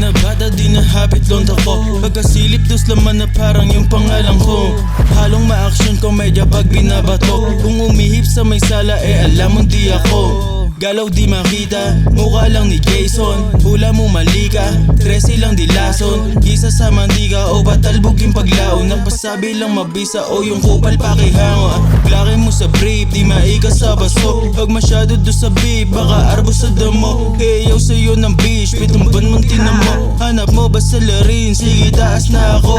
na bata di na hapit lonta ko. Pagkasilip dos laman na parang yung pangalan ko. Halong ma-action komedya pag binabato. Kung umihip sa may sala alam mo di ako. Galaw di makita, mukha lang ni Jason. Hula mo mali ka, 13 lang di lason. Gisa sa mantika o batalbog yung paglaon. Napasabi lang mabisa o yung kupal pakihango. Glaki mo sa brief, di maika sa baso. Pag masyado do sa beef, baka arbos sa damo. Heyaw sa'yo ng beach, pitong ban mong tinamo. Hanap mo ba sa larin, sige taas na ako.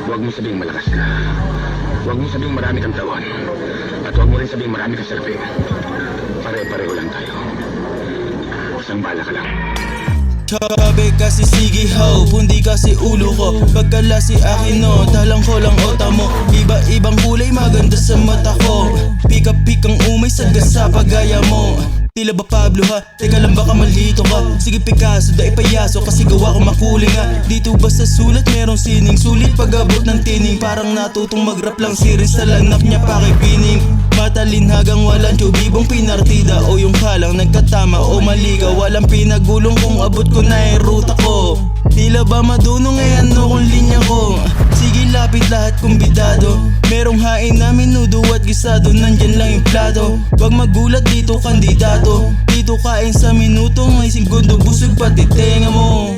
Huwag mo sabing malakas ka. Huwag mo sabing marami kang tawan. At huwag mo rin sabing marami kang selfie. Pare-pareho lang tayo. Isang bala ka lang. Sabi kasi sige ho, pundi kasi ulo ko. Pagkalasi akin no, talang ko lang ota mo. Iba-ibang kulay maganda sa mata ko. Pika-pik ang umay sa gasa pagaya mo. Tila ba Pablo ha? Teka lang baka malito ka. Sige Picasso, da ipayaso kasi gawa ko makuling nga. Dito ba sa sulat merong sining? Sulit pag-abot ng tining. Parang natutong mag-rap lang series sa lanap niya pakipining. Matalinhagang walang tubibong pinartida. O yung kalang nagkatama o mali ka. Walang pinagulong kung abot ko na ruta ko. Tila ba madunong ano kung linya ko. Sige lapit lahat kumbidado. Merong hain na minudo at gisado. Nandyan lang yung plato. Wag magulat dito kandidato. Dito kain sa minuto. May segundo busog pati tenga mo.